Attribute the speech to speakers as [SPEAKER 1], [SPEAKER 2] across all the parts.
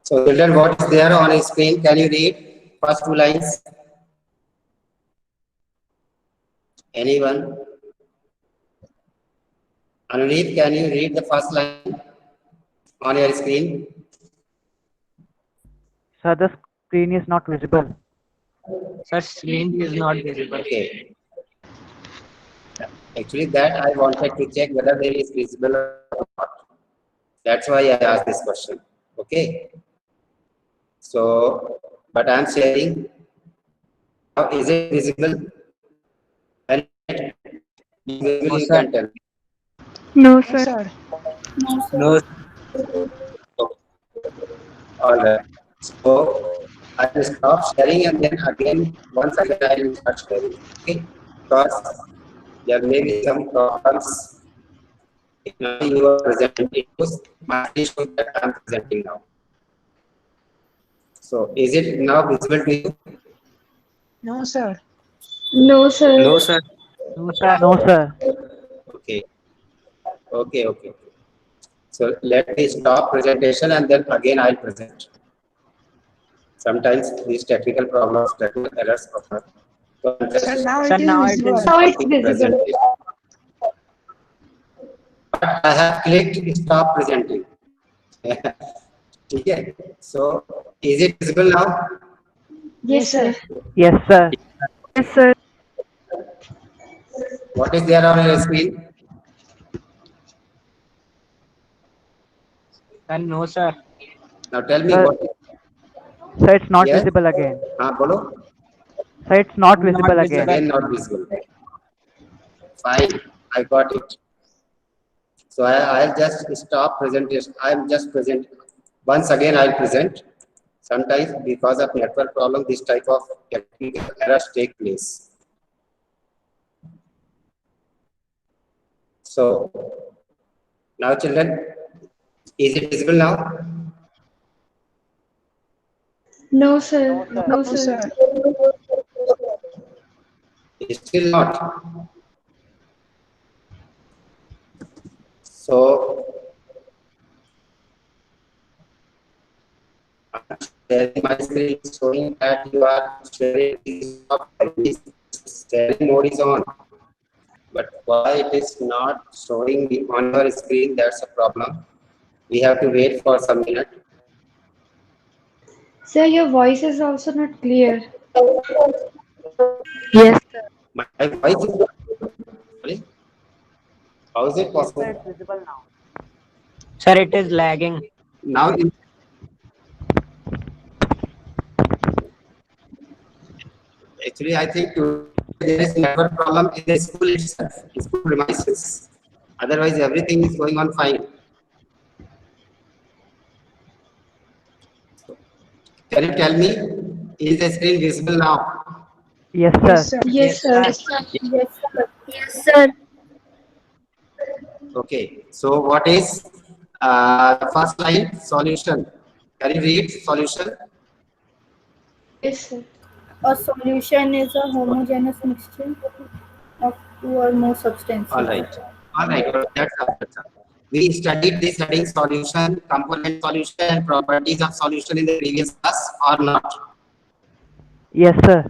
[SPEAKER 1] So children, what is there on a screen? Can you read first two lines? Anyone? Anuneet, can you read the first line on your screen?
[SPEAKER 2] Sir, the screen is not visible.
[SPEAKER 3] Sir, screen is not visible.
[SPEAKER 1] Okay. Actually, that I wanted to check whether there is visible or not. That's why I asked this question. Okay. So, but I'm sharing. Now, is it visible? When it is visible,
[SPEAKER 3] No,
[SPEAKER 1] you
[SPEAKER 3] sir.
[SPEAKER 1] can tell me.
[SPEAKER 4] No,
[SPEAKER 3] No,
[SPEAKER 4] sir.
[SPEAKER 3] sir.
[SPEAKER 5] No, sir.
[SPEAKER 3] No.
[SPEAKER 1] All right. So I will stop sharing and then again, once again, I will start sharing. Okay. Because there may be some problems. Now you are presenting. It shows my screen shows that I am presenting now. So is it now visible to you?
[SPEAKER 3] No, sir.
[SPEAKER 4] No, sir.
[SPEAKER 5] No, sir.
[SPEAKER 3] No, sir.
[SPEAKER 2] No, sir.
[SPEAKER 1] Okay. Okay. So let me stop presentation and then again I'll present. Sometimes these technical problems, technical errors occur. So I'm
[SPEAKER 3] Sir,
[SPEAKER 1] just
[SPEAKER 3] now
[SPEAKER 5] Sir,
[SPEAKER 3] it is
[SPEAKER 5] now it
[SPEAKER 3] visible.
[SPEAKER 5] is
[SPEAKER 4] Now it's
[SPEAKER 1] stopping
[SPEAKER 4] visible.
[SPEAKER 1] presentation. But I have clicked stop presenting. Okay. So is it visible now?
[SPEAKER 4] Yes, sir.
[SPEAKER 2] Yes, sir.
[SPEAKER 4] Yes, sir.
[SPEAKER 1] What is there on your screen?
[SPEAKER 3] Sir, no, sir.
[SPEAKER 1] Now tell me
[SPEAKER 2] Sir,
[SPEAKER 1] what is.
[SPEAKER 2] sir, it's not
[SPEAKER 1] Yes?
[SPEAKER 2] visible again.
[SPEAKER 1] Bolo?
[SPEAKER 2] Sir, it's not
[SPEAKER 3] Not
[SPEAKER 2] visible
[SPEAKER 1] It's
[SPEAKER 2] again.
[SPEAKER 3] visible.
[SPEAKER 1] again not visible. Fine. I got it. So I'll just stop presentation. I'm just present. Once again, I'll present. Sometimes because of network problem, this type of technical errors take place. So now children, is it visible now?
[SPEAKER 4] No, sir.
[SPEAKER 2] No,
[SPEAKER 4] No,
[SPEAKER 2] sir.
[SPEAKER 3] No,
[SPEAKER 4] sir.
[SPEAKER 3] sir.
[SPEAKER 1] It's still not. So sharing my screen is showing that you are sharing this sharing mode is on. But why it is not showing on your screen, that's a problem. We have to wait for some minute.
[SPEAKER 4] Sir, your voice is also not clear.
[SPEAKER 5] Yes, sir.
[SPEAKER 1] My voice is not. Sorry? How is it
[SPEAKER 2] Yes, sir,
[SPEAKER 1] possible?
[SPEAKER 2] it's visible now.
[SPEAKER 3] Sir, it is lagging.
[SPEAKER 1] Now, actually, I think there is network problem in the school itself, school premises. Otherwise, everything is going on fine. Can you tell me, is the screen visible now?
[SPEAKER 2] Yes,
[SPEAKER 3] Yes,
[SPEAKER 2] sir.
[SPEAKER 3] sir.
[SPEAKER 4] Yes,
[SPEAKER 3] Yes,
[SPEAKER 4] sir.
[SPEAKER 3] sir.
[SPEAKER 5] Yes, sir. Yes, sir.
[SPEAKER 1] Okay. So, what is the first line? Solution. Can you read solution?
[SPEAKER 4] Yes, sir.
[SPEAKER 5] A solution is a homogeneous mixture of two or more
[SPEAKER 1] All
[SPEAKER 5] substances.
[SPEAKER 1] right. All right. That's all. We studied this heading solution, component solution, and properties of solution in the previous class or not?
[SPEAKER 2] Yes, sir.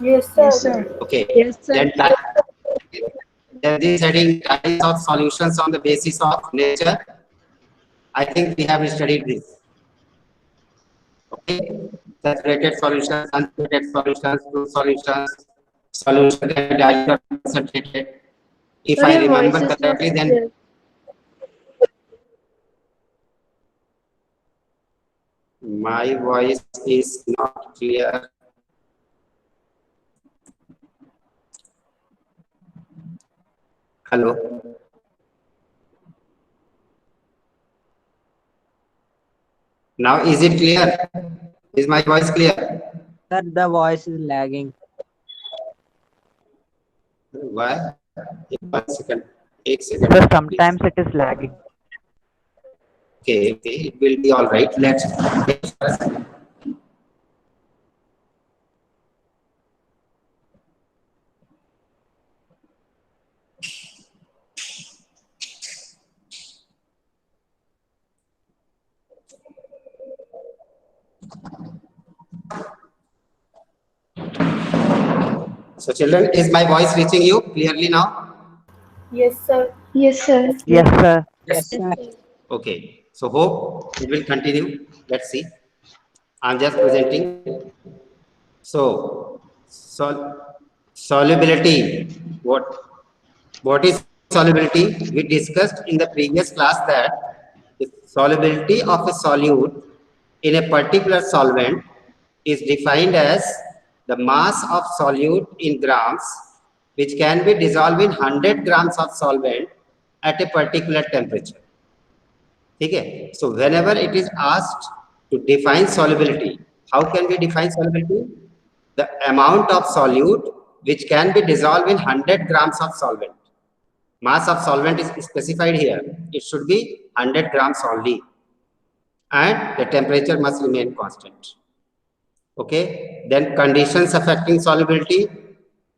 [SPEAKER 5] Yes,
[SPEAKER 3] Yes,
[SPEAKER 5] sir.
[SPEAKER 3] sir.
[SPEAKER 1] Okay.
[SPEAKER 4] Yes, sir.
[SPEAKER 1] Then this heading types of solutions on the basis of nature. I think we have studied this. Okay. Saturated solutions, unsaturated solutions, two solutions, solution that dilute or concentrated. If
[SPEAKER 4] Sir,
[SPEAKER 1] I
[SPEAKER 4] your voice
[SPEAKER 1] remember
[SPEAKER 4] is not
[SPEAKER 1] correctly, then
[SPEAKER 4] clear.
[SPEAKER 1] my voice is not clear. Hello. Now is it clear? Is my voice clear?
[SPEAKER 3] Sir, the voice is lagging.
[SPEAKER 1] Why? One second. One second,
[SPEAKER 2] Sir,
[SPEAKER 1] please.
[SPEAKER 2] sometimes it is lagging.
[SPEAKER 1] Okay, it will be all right. Let's wait for a second. So children, is my voice reaching you clearly now?
[SPEAKER 5] Yes, sir.
[SPEAKER 4] Yes, sir.
[SPEAKER 2] Yes, sir.
[SPEAKER 3] Yes, sir.
[SPEAKER 1] Okay, so hope it will continue. Let's see. I'm just presenting. So solubility, what is solubility? We discussed in the previous class that the solubility of a solute in a particular solvent is defined as the mass of solute in grams, which can be dissolved in 100 grams of solvent at a particular temperature. Okay, so whenever it is asked to define solubility, how can we define solubility? The amount of solute which can be dissolved in 100 grams of solvent. Mass of solvent is specified here. It should be 100 grams only, and the temperature must remain constant. Okay, then conditions affecting solubility.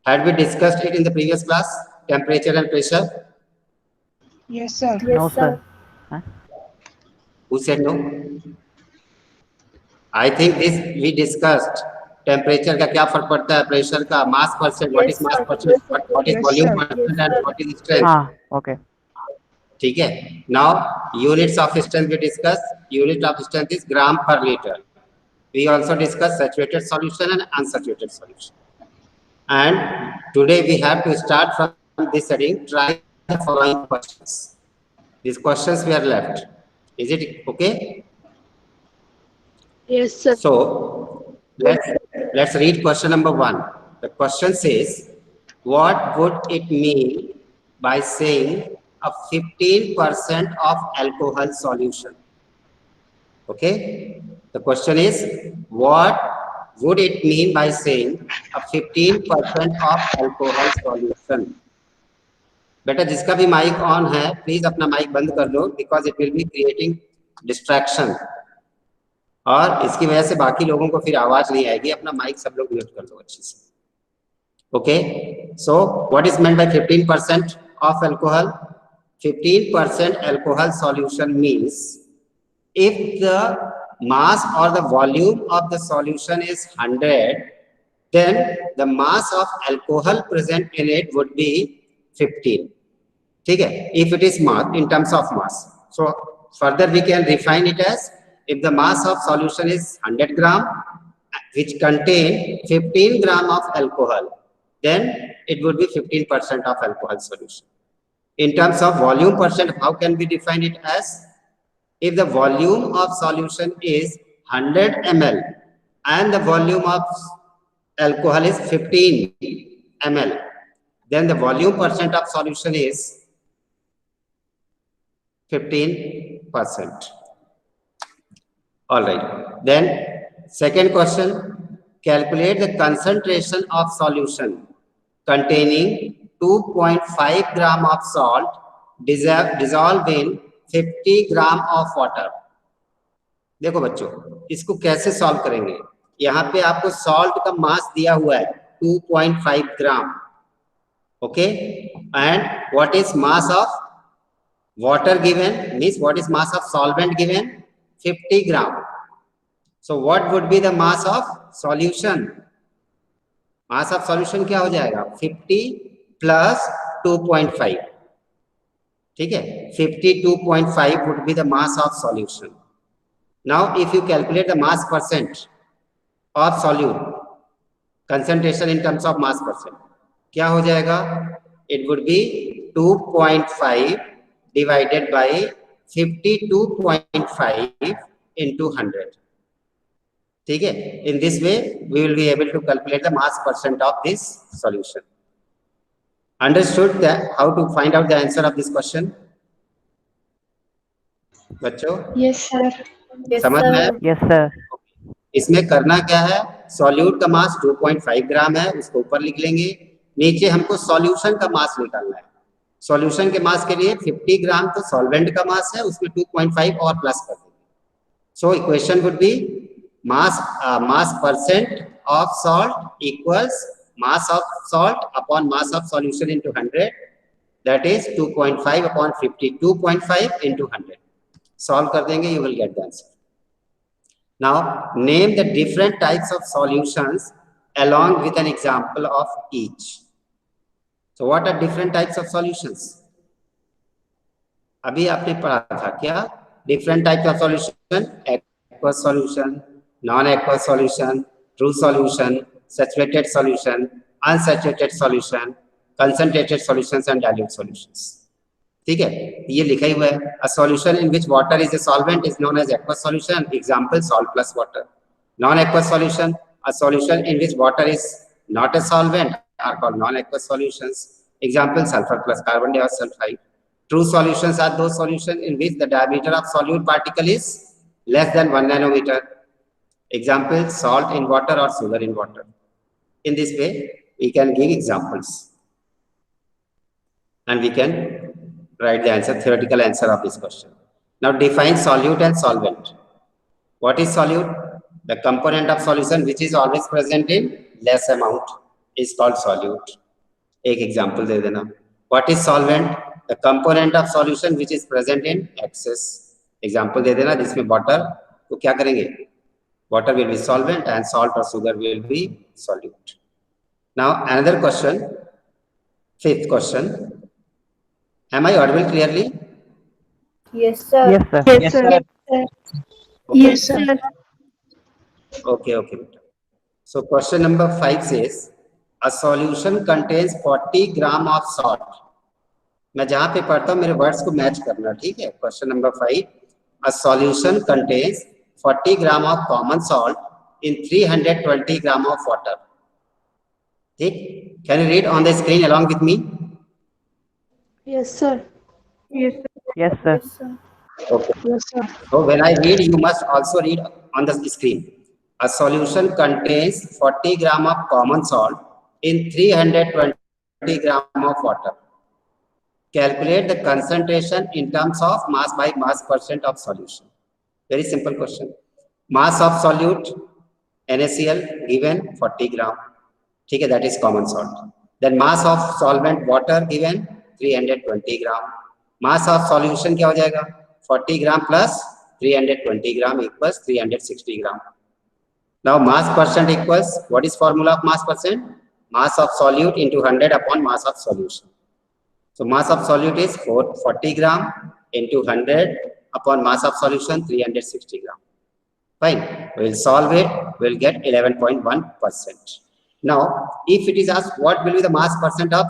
[SPEAKER 1] Had we discussed it in the previous class? Temperature and pressure.
[SPEAKER 5] Yes, sir.
[SPEAKER 2] No,
[SPEAKER 5] Yes,
[SPEAKER 2] sir. Huh?
[SPEAKER 1] Who said no? I think this we discussed. Temperature का क्या फर्क पड़ता है, pressure का, mass percent, what is
[SPEAKER 5] Yes,
[SPEAKER 1] mass
[SPEAKER 5] sir.
[SPEAKER 1] Percent, what is
[SPEAKER 5] Yes,
[SPEAKER 1] volume
[SPEAKER 5] sir.
[SPEAKER 1] Percent and
[SPEAKER 5] Yes,
[SPEAKER 1] what is strength.
[SPEAKER 2] Ah, okay.
[SPEAKER 1] ठीक है. Now units of strength we discuss. Unit of strength is gram per litre. We also discussed saturated solution and unsaturated solution. And today we have to start from this heading. Try the following questions. These questions we are left. Is it okay?
[SPEAKER 5] Yes, sir.
[SPEAKER 1] So let's read question number 1. The question says, what would it mean by saying a 15% of alcohol solution? Okay, the question is, what would it mean by saying a 15% of alcohol solution? बेटा जिसका भी mic on है please अपना mic बंद कर लो, because it will be creating distraction, और इसकी वजह से बाकी लोगों को फिर आवाज नहीं आएगी. अपना माइक सब लोग म्यूट कर लो अच्छे से. Okay, so what is meant by 15% of alcohol? 15% alcohol solution means if the mass or the volume of the solution is 100, then the mass of alcohol present in it would be 15. ठीक है, if it is mass in terms of mass. So further we can refine it as, if the mass of solution is 100 gram which contain 15 gram of alcohol, then it would be 15% of alcohol solution. In terms of volume percent, how can we define it as, if the volume of solution is 100 ml and the volume of alcohol is 15 ml, then the volume percent of solution is 15%. All right. Then second question, calculate the concentration of solution containing 2.5 gram of salt dissolved in 50 gram of water. देखो बच्चों, इसको कैसे solve करेंगे? यहाँ पे आपको salt का मास दिया हुआ है 2.5 gram. Okay, and what is mass of water given, means what is mass of solvent given? 50 gram. So what would be the mass of solution? Mass of solution क्या हो जाएगा? 50 प्लस 2.5. ठीक है, 52.5 would be the mass of solution. Now if you calculate the mass percent of solute, concentration in terms of mass percent, क्या हो जाएगा? It would be 2.5 divided by 52.5 into 100. ठीक है, in this way we will be able to calculate the mass percent of this solution. Understood that how to find out the answer of this question? बच्चों,
[SPEAKER 4] Yes, sir.
[SPEAKER 5] Yes,
[SPEAKER 1] समझ में आया?
[SPEAKER 2] Yes, sir.
[SPEAKER 1] इसमें करना क्या है? Solute का मास 2.5 ग्राम है, उसको ऊपर लिख लेंगे. नीचे हमको सॉल्यूशन का मास निकालना है. सॉल्यूशन के मास के लिए 50 ग्राम तो सॉल्वेंट का मास है, उसमें 2.5 और प्लस कर देंगे. So equation would be mass percent of salt equals mass of salt upon mass of solution into 100, that is 2.5 upon 50. 2.5 into 100. Solve कर देंगे, you will get the answer. Now name the different types of solutions along with an example of each. So what are different types of solutions? अभी आपने पढ़ा था क्या? Different types of solution: aqueous solution, non-aqueous solution, true solution, saturated solution, unsaturated solution, concentrated solutions and dilute solutions. ठीक है, ये लिखा ही हुआ है. A solution in which water is a solvent is known as aqueous solution. Example: salt plus water. Non-aqueous solution: a solution in which water is not a solvent are called non-aqueous solutions. Example: sulfur plus carbon dioxide. True solutions are those solutions in which the diameter of solute particle is less than 1 nanometer. Example: salt in water or sugar in water. In this way, we can give examples. And we can write the answer, theoretical answer of this question. Now define solute and solvent. What is solute? The component of solution which is always present in less amount is called solute. एक example दे देना. What is solvent? The component of solution which is present in excess. Example दे देना, जिसमें water को क्या करेंगे? Water will be solvent and salt or sugar will be solute. Now another question, fifth question. Am I audible clearly?
[SPEAKER 5] Yes, sir.
[SPEAKER 2] Yes, sir.
[SPEAKER 3] Yes, sir.
[SPEAKER 1] Okay.
[SPEAKER 4] Yes, sir.
[SPEAKER 1] Okay. So question number 5 says, a solution contains 40 gram of salt. मैं जहां पे पढ़ता हूं मेरे words को match करना, ठीक है? Question number 5, a solution contains 40 gram of common salt in 320 gram of water. ठीक? Can you read on the screen along with me?
[SPEAKER 4] Yes, sir.
[SPEAKER 5] Yes, sir.
[SPEAKER 2] Yes, sir.
[SPEAKER 5] Yes, sir.
[SPEAKER 1] Okay.
[SPEAKER 4] Yes, sir.
[SPEAKER 1] So when I read, you must also read on the screen. A solution contains 40 gram of common salt in 320 gram of water. Calculate the concentration in terms of mass by mass percent of solution. Very simple question. Mass of solute NaCl given 40 gram. ठीक है, that is common salt. Then mass of solvent water given 320 gram. Mass of solution क्या हो जाएगा? 40 gram plus 320 gram equals 360 gram. Now mass percent equals, what is formula of mass percent? Mass of solute into 100 upon mass of solution. So mass of solute is 40 gram into 100 upon mass of solution 360 gram. Fine. We will solve it. We will get 11.1%. Now, if it is asked what will be the mass percent of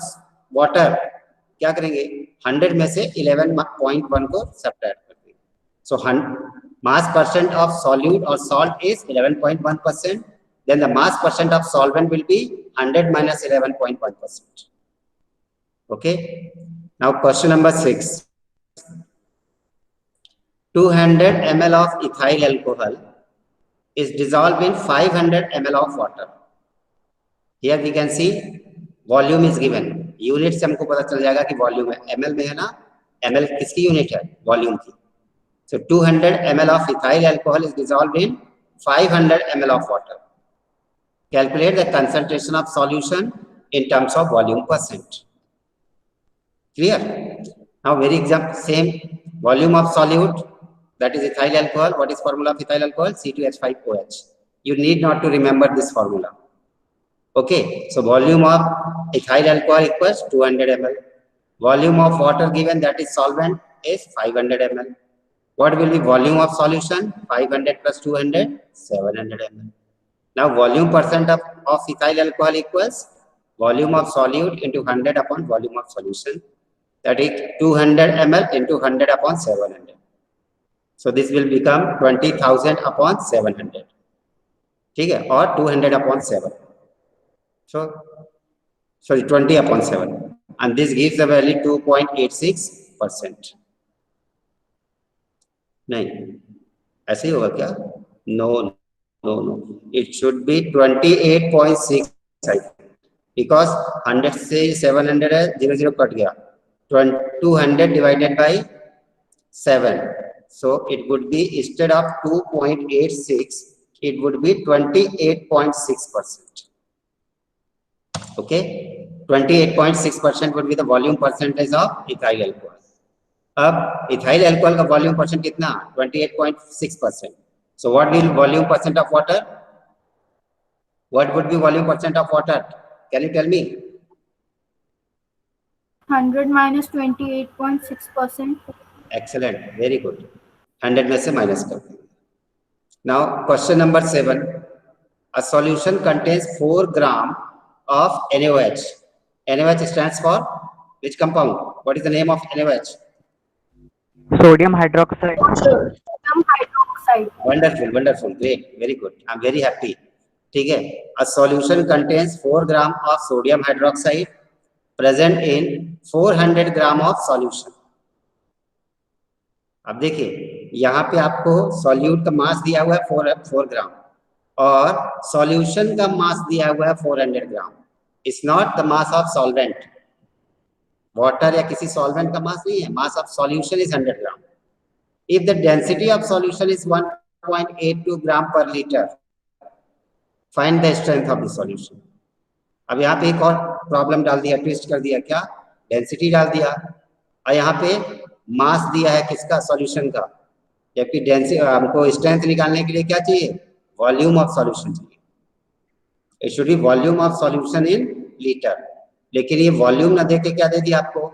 [SPEAKER 1] water, क्या करेंगे? 100 में से 11.1 को subtract कर देंगे. So mass percent of solute or salt is 11.1%. Then the mass percent of solvent will be 100 minus 11.1%. Okay. Now question number 6. 200 ml of ethyl alcohol is dissolved in 500 ml of water. Here we can see volume is given. Unit से हमको पता चल जाएगा कि volume है. ml में है ना, ml किसकी यूनिट है? वॉल्यूम की. So 200 ml of ethyl alcohol is dissolved in 500 ml of water. Calculate the concentration of solution in terms of volume percent. Clear? Now very example, same volume of solute, that is ethyl alcohol. What is formula of ethyl alcohol? C2H5OH. You need not to remember this formula. Okay, so volume of ethyl alcohol equals 200 ml. Volume of water given, that is solvent, is 500 ml. What will be volume of solution? 500 plus 200, 700 ml. Now volume percent of ethyl alcohol equals volume of solute into 100 upon volume of solution. That is 200 ml into 100 upon 700. So this will become 20,000 upon 700. ठीक है, or 200 upon 7. So, sorry, 20 upon 7. And this gives the value 2.86%. नहीं, ऐसे ही होगा क्या? No. It should be 28.6. Because 100 से 700 है, 0 cut गया. 200 divided by 7. So it would be, instead of 2.86, it would be 28.6%. Okay, 28.6% would be the volume percentage of ethyl alcohol. अब ethyl alcohol का volume percent कितना? 28.6%. So what will volume percent of water? What would be volume percent of water? Can you tell me?
[SPEAKER 5] 100 minus 28.6%.
[SPEAKER 1] Excellent, very good. 100 में से minus कर देंगे. Now question number 7. A solution contains 4 gram of NaOH. NaOH stands for which compound? What is the name of NaOH?
[SPEAKER 2] Sodium hydroxide.
[SPEAKER 5] Sodium hydroxide.
[SPEAKER 1] Wonderful, wonderful, great, very good. I'm very happy. ठीक है. A solution contains 4 gram of sodium hydroxide present in 400 gram of solution. अब देखिए यहाँ पे आपको solute का मास दिया हुआ है 4 ग्राम और सॉल्यूशन का मास दिया हुआ है 400 gram. It's not the mass of solvent. Water या किसी सॉल्वेंट का मास नहीं है. Mass of solution is 100 gram. If the density of solution is 1.82 gram per litre, find the strength of the solution. अब यहाँ पे एक और प्रॉब्लम डाल दिया, ट्विस्ट कर दिया. क्या? डेंसिटी डाल दिया और यहाँ पे मास दिया है किसका? सॉल्यूशन का. जबकि डेंसिटी हमको स्ट्रेंथ निकालने के लिए क्या चाहिए? वॉल्यूम ऑफ सॉल्यूशन चाहिए. It should be volume of solution in litre. लेकिन ये वॉल्यूम ना देके क्या दे दिया आपको?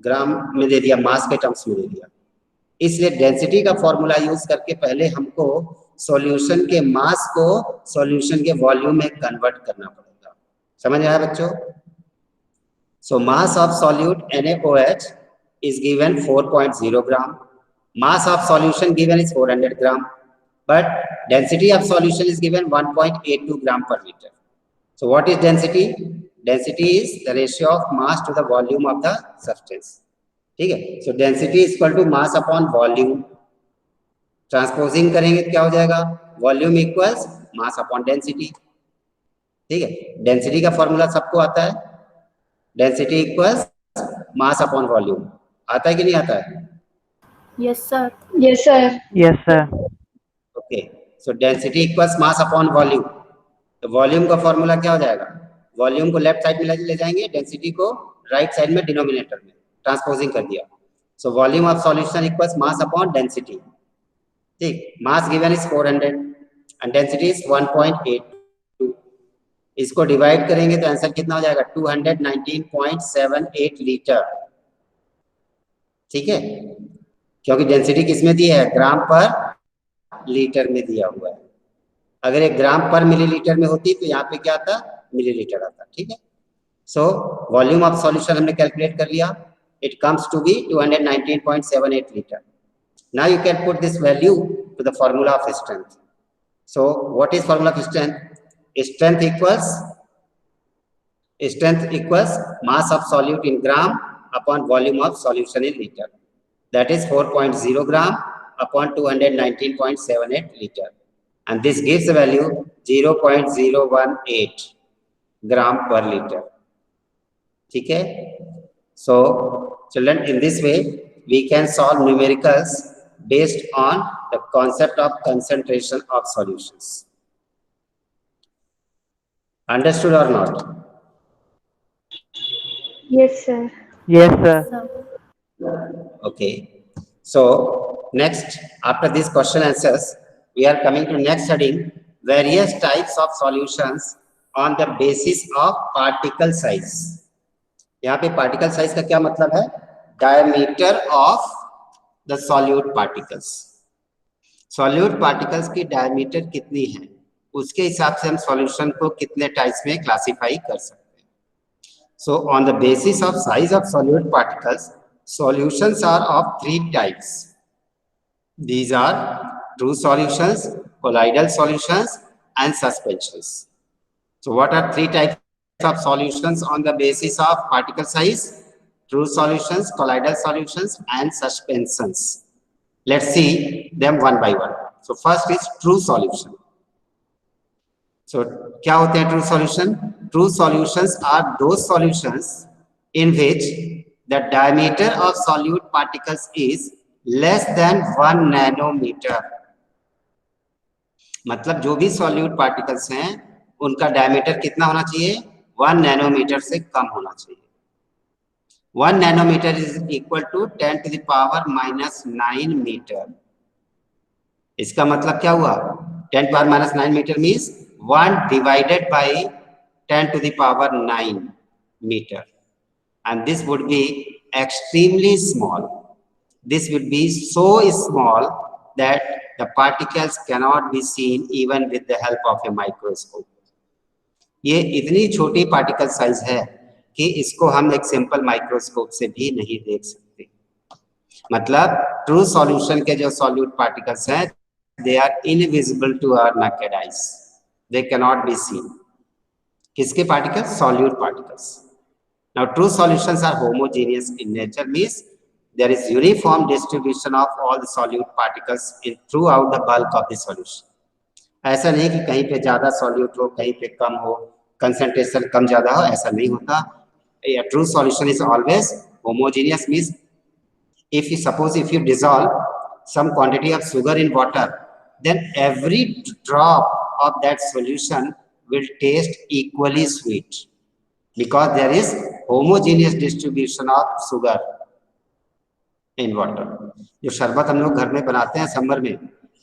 [SPEAKER 1] ग्राम में दे दिया, मास के टर्म्स में दे दिया. इसलिए डेंसिटी का फॉर्मूला यूज करके पहले हमको सॉल्यूशन के मास को सॉल्यूशन के वॉल्यूम में कन्वर्ट करना पड़ेगा. समझ आया बच्चों? So mass of solute NaOH is given 4.0 gram. Mass of solution given is 400 gram, but density of solution is given 1.82 gram per liter. So what is density? Density is the ratio of mass to the volume of the substance. ठीक है. So density is equal to mass upon volume. Transposing करेंगे तो क्या हो जाएगा? Volume equals mass upon density. ठीक है. Density का फॉर्मूला सबको आता है. Density equals mass upon volume. आता है कि नहीं आता है?
[SPEAKER 5] Yes, sir.
[SPEAKER 4] Yes, sir.
[SPEAKER 2] Yes, sir.
[SPEAKER 1] Okay. सो density equals mass upon volume. तो वॉल्यूम का फॉर्मूला क्या हो जाएगा? वॉल्यूम को लेफ्ट साइड में ले जाएंगे, डेंसिटी को राइट साइड में डिनोमिनेटर में ट्रांसपोजिंग कर दिया. So volume of solution equals mass upon density. ठीक. Mass given is 400 and density is 1.82. इसको डिवाइड करेंगे तो आंसर कितना हो जाएगा? 219.78 लीटर. ठीक है. क्योंकि डेंसिटी किसमें दी है? ग्राम पर लीटर में दिया हुआ है. अगर एक ग्राम पर मिलीलीटर में होती तो यहाँ पे क्या आता? मिलीलीटर आता. ठीक है. सो वॉल्यूम ऑफ सॉल्यूशन हमने कैलकुलेट कर लिया. It comes to be 219.78 litre. Now you can put this value to the formula of strength. So what is formula of strength? Strength equals mass of solute in gram upon volume of solution in liter. That is 4.0 gram upon 219.78 liter. And this gives the value 0.018 gram per liter. ठीक है. So children, in this way we can solve numericals based on the concept of concentration of solutions. Understood or not?
[SPEAKER 4] Yes, sir.
[SPEAKER 2] Yes, sir.
[SPEAKER 1] Okay. So next, after this question answers, we are coming to next heading, various types of solutions on the basis of particle size. यहाँ पे particle size का क्या मतलब है? Diameter of the solute particles. Solute particles की diameter कितनी है? उसके हिसाब से हम solution को कितने types में classify कर सकते हैं. So on the basis of size of solute particles, solutions are of 3 types. These are true solutions, colloidal solutions, and suspensions. So what are 3 types of solutions on the basis of particle size? True solutions, colloidal solutions, and suspensions. Let's see them one by one. So first is true solution. So क्या होते हैं true solution? True solutions are those solutions in which the diameter of solute particles is less than 1 nanometer. मतलब जो भी solute particles हैं उनका diameter कितना होना चाहिए? 1 नैनोमीटर से कम होना चाहिए. 1 nanometer is equal to 10 to the power -9 meter. इसका मतलब क्या हुआ? 10 to the power -9 मीटर means 1 divided by 10 to the power 9 meter, and this would be extremely small. This would be so small that the particles cannot be seen even with the help of a microscope. ये इतनी छोटी particle size है कि इसको हम एक simple microscope से भी नहीं देख सकते. मतलब ट्रू सॉल्यूशन के जो सॉल्यूट पार्टिकल्स हैं, they are invisible to our naked eyes. They cannot be seen. किसके particles? Solute particles. Now true solutions are homogeneous in nature, means there is uniform distribution of all the solute particles in throughout the bulk of the solution. ऐसा नहीं कि कहीं पे ज्यादा solute हो, कहीं पे कम हो, कंसंट्रेशन कम ज्यादा हो, ऐसा नहीं होता. A true solution is always homogeneous, means if you dissolve some quantity of sugar in water, then every drop of that solution will taste equally sweet, because there is homogeneous distribution of sugar in water. जो शरबत हम लोग घर में बनाते हैं summer में,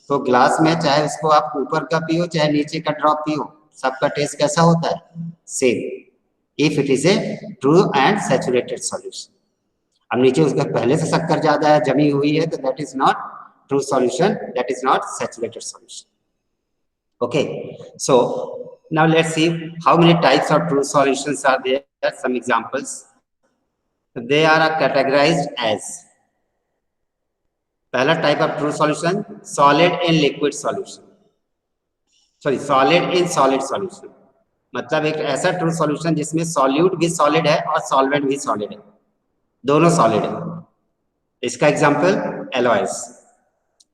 [SPEAKER 1] तो ग्लास में चाहे उसको आप ऊपर का पियो चाहे नीचे का ड्रॉप पियो, सबका टेस्ट कैसा होता है? Same. If it is a true and saturated solution. अब नीचे उसका पहले से शक्कर ज्यादा है, जमी हुई है, तो that is not true solution, that is not saturated solution. Okay, so now let's see how many types of true solutions are there. Some examples. They are categorized as, पहला type of true solution, solid in liquid solution. Sorry, solid in solid solution. मतलब एक ऐसा true solution जिसमें solute भी solid है और solvent भी solid है, दोनों सॉलिड है. इसका example alloys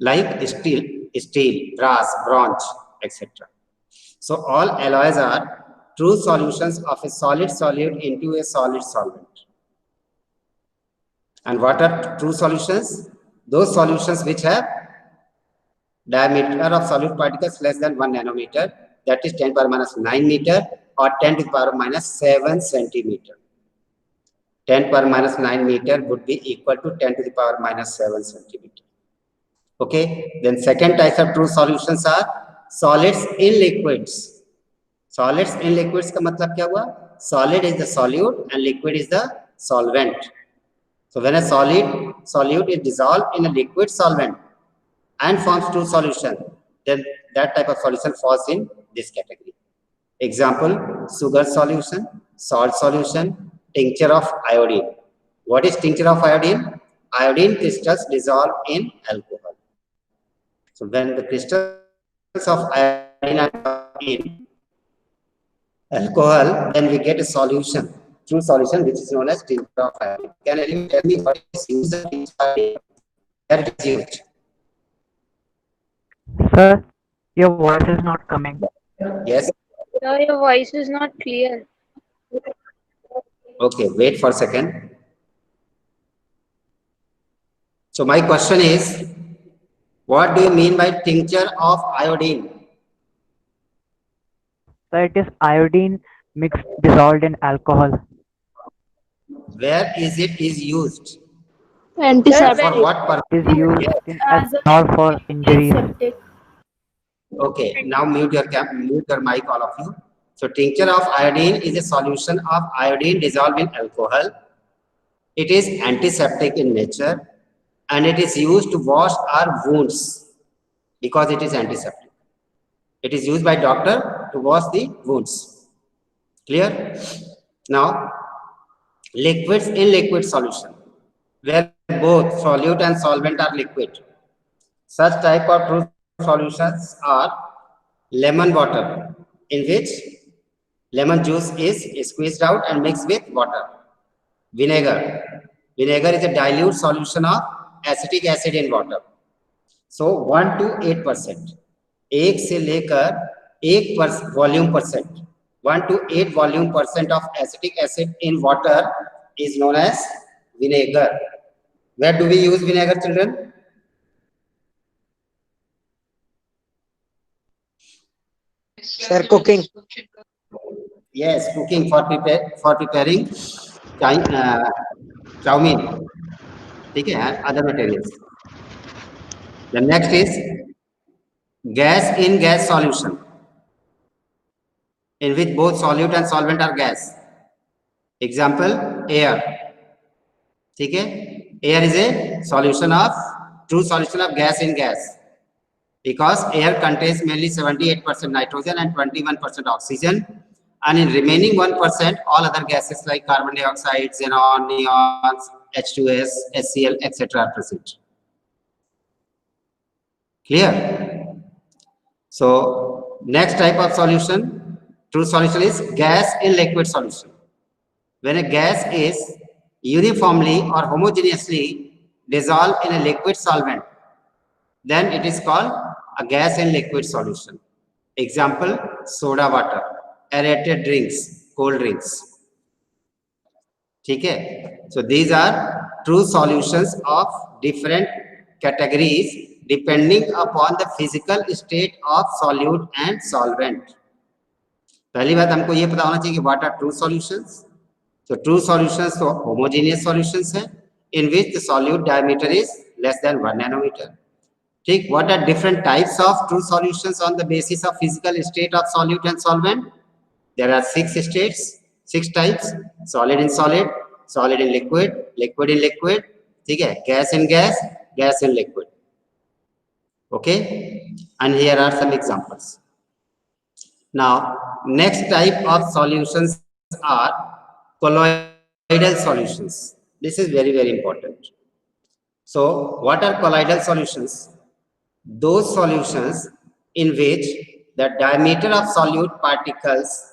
[SPEAKER 1] like steel, brass, bronze etc. So all alloys are true solutions of a solid solute into a solid solvent. And what are true solutions? Those solutions which have diameter of solute particles less than 1 nanometer, that is 10 power minus 9 meter or 10 to the power minus 7 centimeter. 10 power minus 9 meter would be equal to 10 to the power minus 7 centimeter. Okay, then second type of true solutions are solids in liquids. Solids in liquids का मतलब क्या हुआ? Solid is the solute and liquid is the solvent. So when a solute is dissolved in a liquid solvent and forms true solution, then that type of solution falls in this category. Example: sugar solution, salt solution, tincture of iodine. What is tincture of iodine? Iodine crystals dissolve in alcohol. So when the crystals of iodine are in alcohol, then we get a solution, true solution, which is known as tincture of iodine. Can anyone tell me what is used in tincture of iodine? Where it is used?
[SPEAKER 2] Sir, your voice is not coming.
[SPEAKER 1] Yes.
[SPEAKER 4] Sir, your voice is not clear.
[SPEAKER 1] Okay, wait for a second. So my question is, what do you mean by tincture of iodine?
[SPEAKER 2] Sir, it is iodine mixed dissolved in alcohol.
[SPEAKER 1] Where is it used?
[SPEAKER 4] Antiseptic.
[SPEAKER 1] For what purpose?
[SPEAKER 2] It is used in
[SPEAKER 5] As a
[SPEAKER 2] ethanol for injuries.
[SPEAKER 5] Antiseptic.
[SPEAKER 1] Okay, now mute your mic, all of you. So tincture of iodine is a solution of iodine dissolved in alcohol. It is antiseptic in nature and it is used to wash our wounds because it is antiseptic. It is used by doctor to wash the wounds. Clear? Now, liquids in liquid solution, where both solute and solvent are liquid. Such type of true solutions are lemon water, in which lemon juice is squeezed out and mixed with water. Vinegar. Vinegar is a dilute solution of acetic acid in water. So 1 to 8%. 1 से लेकर 1 volume percent, 1 to 8 volume percent of acetic acid in water is known as vinegar. Where do we use vinegar, children?
[SPEAKER 3] Sir, cooking.
[SPEAKER 1] Yes, cooking for preparing chow mein. Okay, and other materials. The next is gas in gas solution. in which both solute and solvent are gas. Example, air. ठीक है, air is a solution of true solution of gas in gas because air contains mainly 78% nitrogen and 21% oxygen, and in remaining 1% all other gases like carbon dioxide, xenon, neons, H2S, HCl, etc. are present. Clear? So next type of solution, true solution, is gas in liquid solution. When a gas is uniformly or homogeneously dissolved in a liquid solvent, then it is called a gas in liquid solution. Example, soda water, aerated drinks, cold drinks. Okay? So these are true solutions of different categories depending upon the physical state of solute and solvent. पहली बात हमको ये पता होना चाहिए कि what are true solutions. So true solutions तो homogeneous solutions हैं in which the solute diameter is less than 1 nanometer. ठीक, what are different types of true solutions on the basis of physical state of solute and solvent? There are 6 states, 6 types: solid in solid, solid in liquid, liquid in liquid, ठीक है, gas in gas, gas in liquid. Okay, and here are some examples. Now, next type of solutions are colloidal solutions. This is very, very important. So, what are colloidal solutions? Those solutions in which the diameter of solute particles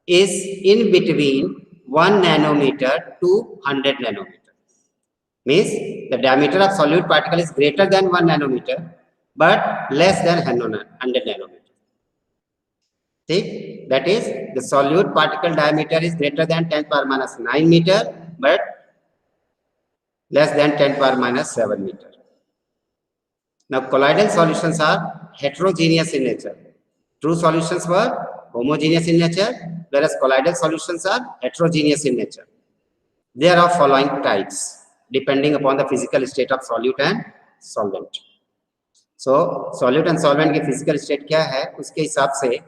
[SPEAKER 1] is in between 1 nanometer to 100 nanometer. Means the diameter of solute particle is greater than 1 nanometer but less than 100 nanometer. See, that is, the solute particle diameter is greater than 10 power minus 9 meter but less than 10 power minus 7 meter. Now, colloidal solutions are heterogeneous in nature. True solutions were homogeneous in nature, whereas colloidal solutions are heterogeneous in nature. They are of following types, depending upon the physical state of solute and solvent. So, solute and solvent की physical state क्या है, उसके हिसाब से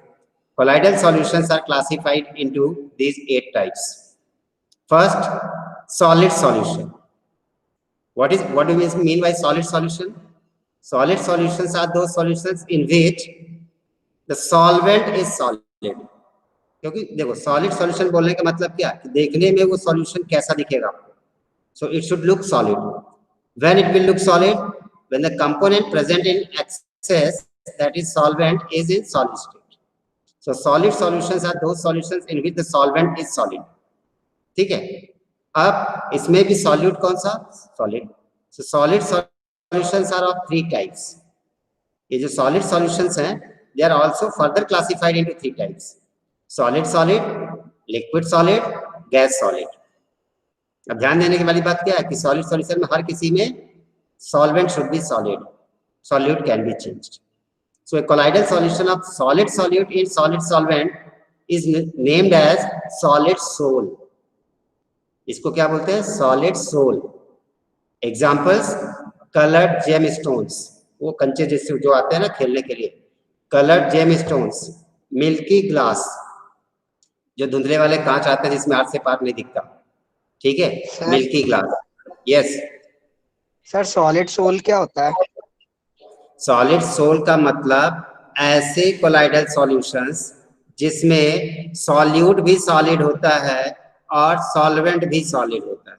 [SPEAKER 1] colloidal solutions are classified into these 8 types. First, solid solution. What do we mean by solid solution? Solid solutions are those solutions in which the solvent is solid. क्योंकि देखो solid solution बोलने का मतलब क्या कि देखने में वो solution कैसा दिखेगा आपको. So it should look solid. When it will look solid? When the component present in excess, that is solvent, is in solid state. So solid solutions are those solutions in which the solvent is solid. ठीक है? अब इसमें भी solute कौन सा? Solid. So solid solutions are of 3 types. ये जो solid solutions हैं, they are also further classified into 3 types: solid solid, liquid solid, gas solid. अब ध्यान देने की वाली बात क्या है कि solid solution में हर किसी में solvent should be solid, solute can be changed. So a colloidal solution of solid solute in solid solvent is named as solid sol. इसको क्या बोलते हैं? Solid sol. Examples: colored gemstones, वो कंचे जैसे जो आते हैं ना खेलने के लिए, colored gemstones, milky glass, जो धुंधले वाले कांच आते हैं जिसमें आर से पार नहीं दिखता, ठीक है, milky glass. Yes
[SPEAKER 3] sir, solid sol क्या होता है?
[SPEAKER 1] सॉलिड सोल का मतलब ऐसे कोलाइडल सॉल्यूशंस जिसमें सॉल्यूट भी सॉलिड होता है और सॉल्वेंट भी सॉलिड होता है.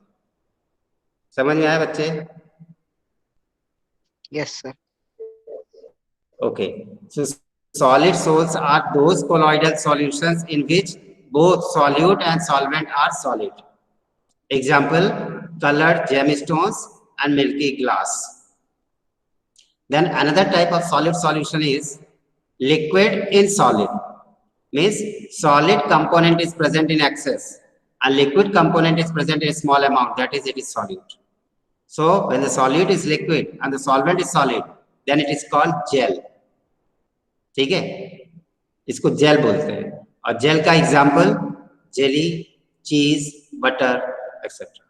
[SPEAKER 1] समझ में आया बच्चे?
[SPEAKER 3] Yes sir.
[SPEAKER 1] Okay, so solid sols are those colloidal solutions in which both solute and solvent are solid. Example: colored gemstones and milky glass. Then another type of solid solution is liquid in solid. Means solid component is present in excess and liquid component is present in a small amount, that is, it is solute. So when the solute is liquid and the solvent is solid, then it is called gel. ठीक है, इसको jail बोलते हैं. और jail का example jelly, चीज, butter etcetera.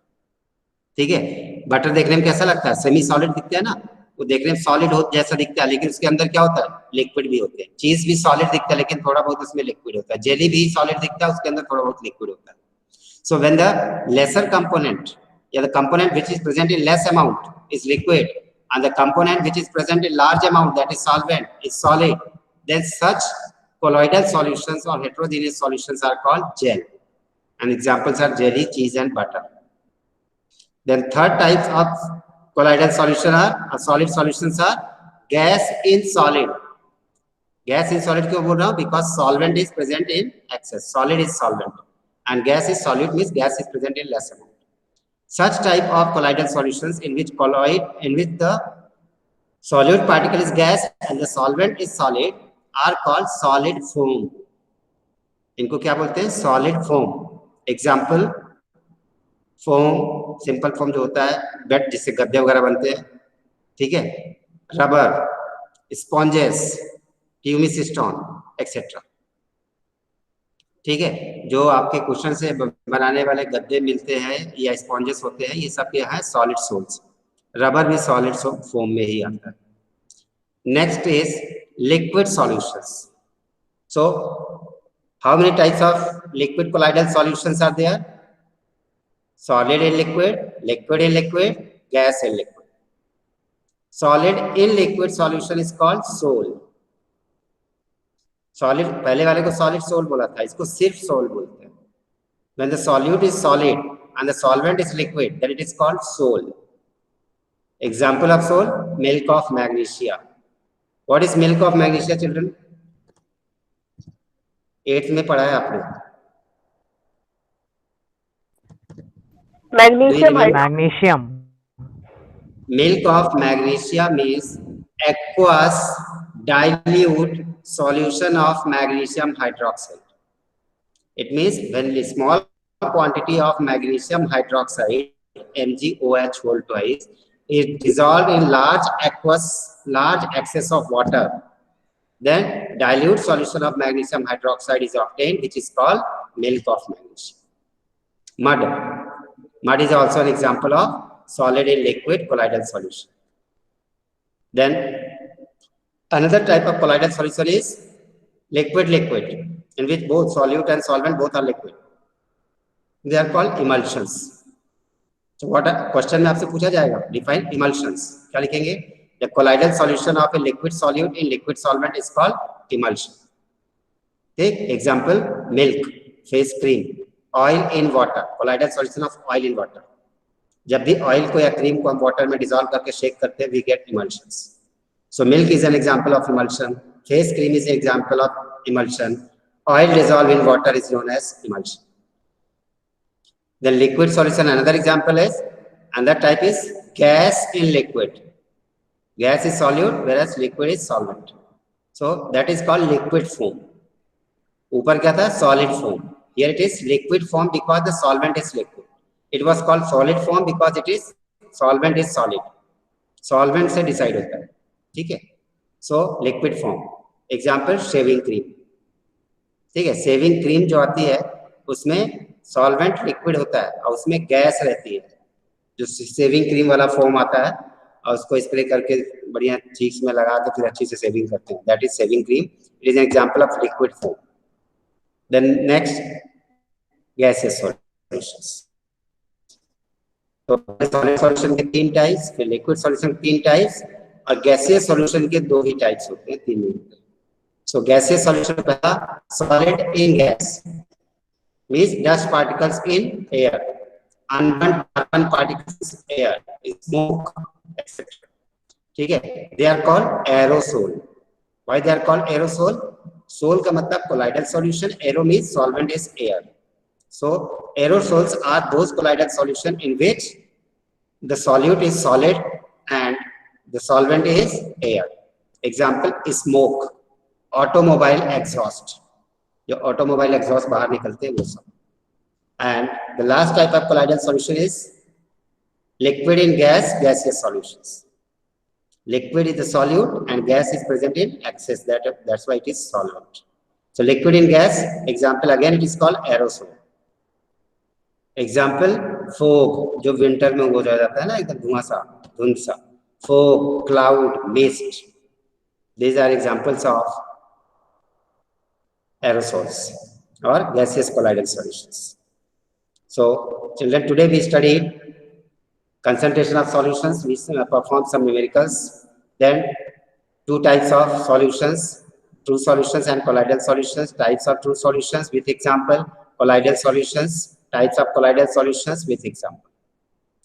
[SPEAKER 1] ठीक है, बटर देखने में कैसा लगता है? सेमी सॉलिड दिखता है ना, वो देखने में सॉलिड हो जैसा दिखता है, लेकिन उसके अंदर क्या होता है, लिक्विड भी होते हैं। चीज भी सॉलिड दिखता है, लेकिन थोड़ा बहुत उसमें लिक्विड होता है। जेली भी सॉलिड दिखता है, उसके अंदर थोड़ा बहुत लिक्विड होता है। So when the lesser component या the component which is present in less amount is liquid and the component which is present in large amount, that is solvent, is solid, then such colloidal solutions or heterogeneous solutions are called gel. And examples are jelly, cheese and butter. Then third types of colloidal solution are solid solutions are gas in solid. Gas in solid क्यों बोल रहा हूँ? Because solvent is present in excess. Solid is solvent and gas is solid means gas is present in less amount. Such type of colloidal solutions in which the solute particle is gas and the solvent is solid are called solid foam. इनको क्या बोलते हैं? Solid foam. Example, foam, simple foam जो होता है bed जिससे गद्दे वगैरह बनते हैं, ठीक है, रबर, स्पॉन्जेस, ट्यूमिसिस्टोन एक्सेट्रा, ठीक है, जो आपके क्वेश्चन से बनाने वाले गद्दे मिलते हैं या स्पॉन्जेस होते हैं, ये सब क्या है? Solid sols. रबर भी सॉलिड फोम में ही आता है। Next is liquid solutions. So how many types of liquid colloidal solutions are there? Solid in liquid, liquid in liquid, gas in liquid. Solid in liquid solution is called sol. Solid, पहले वाले को solid sol बोला था, इसको सिर्फ soul बोलते हैं। When the solute is solid and the solvent is liquid, then it is called sol. Example of sol, milk of magnesia. What is milk of magnesia, children? 8th में पढ़ा है आपने।
[SPEAKER 2] Magnesium.
[SPEAKER 1] Milk of magnesia means aqueous dilute solution of magnesium hydroxide. It means when a small quantity of magnesium hydroxide MgOH whole twice is dissolved in large excess of water, then dilute solution of magnesium hydroxide is obtained, which is called milk of magnesium. Mud is also an example of solid in liquid colloidal solution. Then another type of colloidal solution is liquid-liquid, in which both solute and solvent both are liquid. They are called emulsions. So what question में आपसे पूछा जाएगा? Define emulsions. क्या लिखेंगे? The colloidal solution of a liquid solute in liquid solvent is called emulsion. Take example: milk, face cream, oil in water. Colloidal solution of oil in water. जब भी oil को या क्रीम को हम water में dissolve करके shake करते हैं, we get emulsions. So milk is an example of emulsion. Face cream is an example of emulsion. Oil dissolved in water is known as emulsion. Then liquid solution, another example is, another type is gas in liquid. Gas is solute, whereas liquid is solvent. So that is called liquid foam. ऊपर क्या था? Solid foam. Here it is liquid form because the solvent is liquid. It was called solid form because it is solvent is solid. Solvent से decide होता है, ठीक है? So liquid form. Example shaving cream. ठीक है, shaving cream जो आती है उसमें सॉल्वेंट लिक्विड होता है और उसमें गैस रहती है। जो शेविंग क्रीम वाला फॉर्म आता है और उसको स्प्रे करके बढ़िया चीक्स में लगा के फिर अच्छी से शेविंग करते हैं, that is shaving cream. It is an example of liquid form. Then next gaseous solutions. तो सॉलिड सॉल्यूशन के 3 टाइप्स, फिर लिक्विड सॉल्यूशन 3 टाइप्स और गैसियस सॉल्यूशन के 2 ही टाइप्स होते हैं, 3 नहीं होते। So gaseous solution पहला, solid in gas means dust particles in air, unburnt carbon particles in air, smoke, etc. ठीक है, they are called aerosol. Why they are called aerosol? Sol का मतलब colloidal solution, aero means solvent is air. So aerosols are those colloidal solution in which the solute is solid and the solvent is air. Example is smoke. Automobile exhaust, जो automobile exhaust बाहर निकलते हैं वो सब। And the last type of colloidal solution is liquid in gas, gaseous solutions. Liquid is the solute and gas is present in excess, that's why it is solvent. So liquid in gas, example again it is called aerosol. Example fog, जो winter में हो जाता है ना एकदम धुआं सा, धुंध सा, fog, cloud, mist. These are examples of aerosols or gaseous colloidal solutions. So, children, today we studied concentration of solutions. We performed some numericals. Then, two types of solutions, true solutions and colloidal solutions. Types of true solutions with example, colloidal solutions, types of colloidal solutions with example.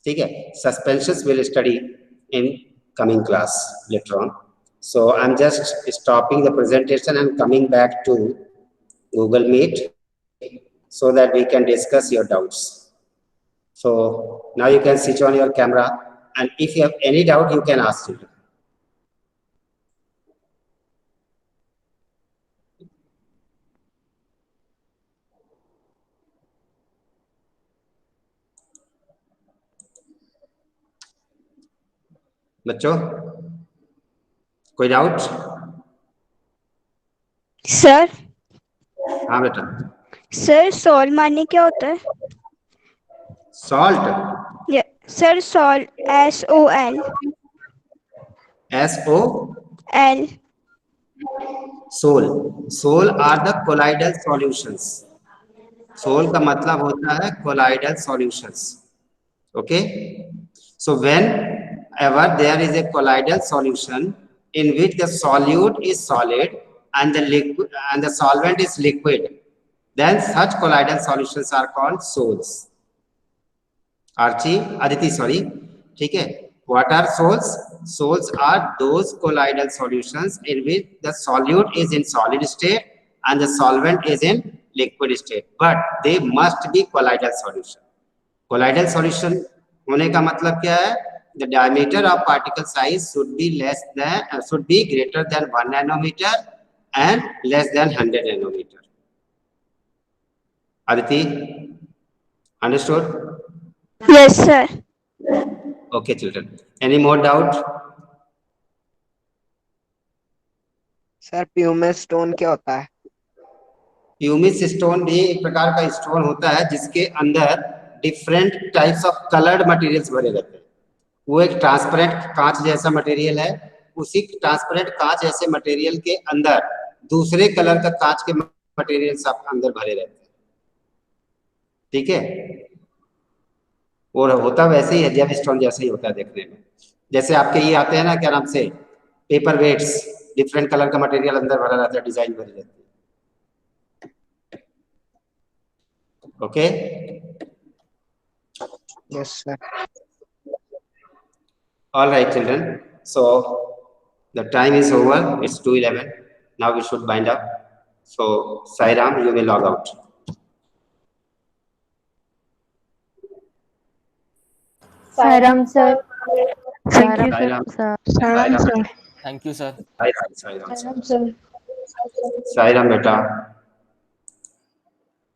[SPEAKER 1] Okay, suspensions will study in coming class later on. So I'm just stopping the presentation and coming back to Google Meet so that we can discuss your doubts. So now you can switch on your camera, and if you have any doubt, you can ask it. बच्चों, कोई doubt?
[SPEAKER 6] Sir
[SPEAKER 1] हाँ बेटा।
[SPEAKER 6] Sir sol माने क्या होता है?
[SPEAKER 1] Salt,
[SPEAKER 6] sir sol SOL
[SPEAKER 1] SOL. Sol are the colloidal solutions. Sol का मतलब होता है colloidal solutions. Okay, so whenever there is a colloidal solution in which the solute is solid and the liquid and the solvent is liquid, then such colloidal solutions are called sols. Aditi, sorry. ठीक है. What are sols? Sols are those colloidal solutions in which the solute is in solid state and the solvent is in liquid state, but they must be colloidal solution. Colloidal solution होने का मतलब क्या है? The diameter of particle size should be greater than 1 nanometer and less than 100 nanometer. Aditi, understood?
[SPEAKER 6] Yes sir.
[SPEAKER 1] Okay children, any more doubt?
[SPEAKER 3] Sir pumice stone क्या होता है?
[SPEAKER 1] Pumice stone भी एक प्रकार का स्टोन होता है जिसके अंदर different types of coloured materials भरे रहते हैं. वो एक ट्रांसपेरेंट कांच जैसा मटेरियल है. उसी ट्रांसपेरेंट कांच जैसे मटेरियल के अंदर दूसरे कलर का कांच के मटेरियल्स अंदर भरे रहते हैं. ठीक है, और होता वैसे ही है, जेम स्टोन जैसा ही होता है देखने में. जैसे आपके ये आते हैं ना, क्या नाम से, पेपर वेट्स, डिफरेंट कलर का मटेरियल अंदर भरा रहता है, डिजाइन भरी रहती है. Okay,
[SPEAKER 3] yes sir.
[SPEAKER 1] all right children, so the time is over. It's 2:11. Now we should bind up. So Sairam, you may log out.
[SPEAKER 4] Sairam sir.
[SPEAKER 2] Thank you,
[SPEAKER 1] Sairam.
[SPEAKER 2] sir.
[SPEAKER 1] Sairam.
[SPEAKER 7] Thank you, sir.
[SPEAKER 1] Sairam.
[SPEAKER 4] Sairam sir.
[SPEAKER 1] Sairam beta.